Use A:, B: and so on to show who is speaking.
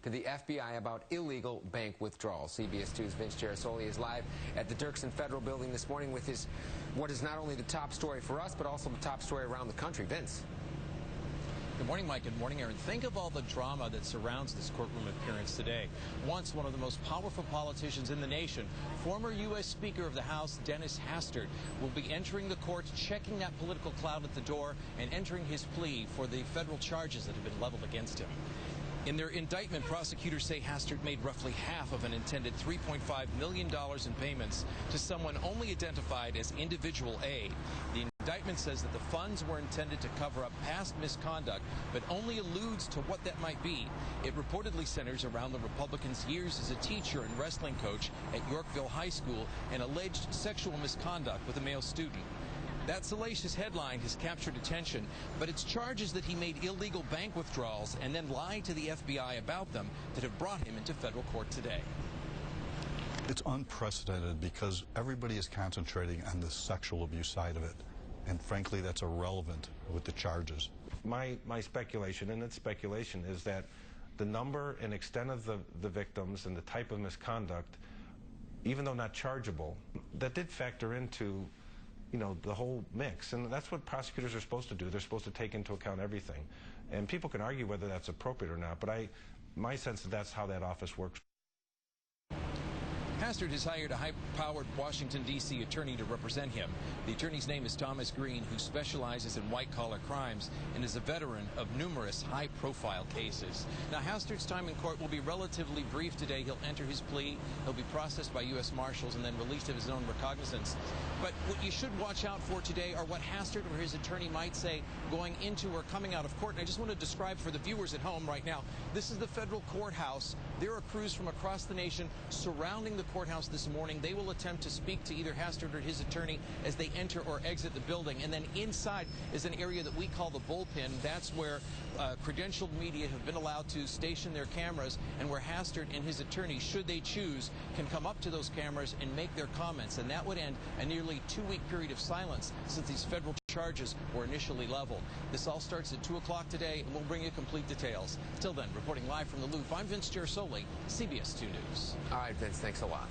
A: to the FBI about illegal bank withdrawals. CBS 2's Vince Gerasoli is live at the Dirksen Federal Building this morning with what is not only the top story for us, but also the top story around the country. Vince.
B: Good morning, Mike. Good morning, Aaron. Think of all the drama that surrounds this courtroom appearance today. Once one of the most powerful politicians in the nation, former U.S. Speaker of the House, Dennis Hastert, will be entering the court, checking that political cloud at the door, and entering his plea for the federal charges that have been leveled against him. In their indictment, prosecutors say Hastert made roughly half of an intended $3.5 million in payments to someone only identified as Individual A. The indictment says that the funds were intended to cover up past misconduct, but only alludes to what that might be. It reportedly centers around the Republicans' years as a teacher and wrestling coach at Yorkville High School and alleged sexual misconduct with a male student. That salacious headline has captured attention, but it's charges that he made illegal bank withdrawals and then lied to the FBI about them that have brought him into federal court today.
C: It's unprecedented because everybody is concentrating on the sexual abuse side of it, and frankly, that's irrelevant with the charges.
D: My speculation, and it's speculation, is that the number and extent of the victims and the type of misconduct, even though not chargeable, that did factor into the whole mix. And that's what prosecutors are supposed to do. They're supposed to take into account everything. And people can argue whether that's appropriate or not, but my sense is that's how that office works.
B: Hastert has hired a high-powered Washington, D.C. attorney to represent him. The attorney's name is Thomas Green, who specializes in white-collar crimes and is a veteran of numerous high-profile cases. Now, Hastert's time in court will be relatively brief today. He'll enter his plea. He'll be processed by U.S. Marshals and then released of his own recognizance. But what you should watch out for today are what Hastert or his attorney might say going into or coming out of court. And I just want to describe for the viewers at home right now, this is the federal courthouse. There are crews from across the nation surrounding the courthouse this morning. They will attempt to speak to either Hastert or his attorney as they enter or exit the building. And then inside is an area that we call the bullpen. That's where credentialed media have been allowed to station their cameras, and where Hastert and his attorney, should they choose, can come up to those cameras and make their comments. And that would end a nearly two-week period of silence since these federal charges were initially leveled. This all starts at 2 o'clock today, and we'll bring you complete details. Till then, reporting live from the Loop, I'm Vince Gerasoli, CBS 2 News.
A: All right, Vince, thanks a lot.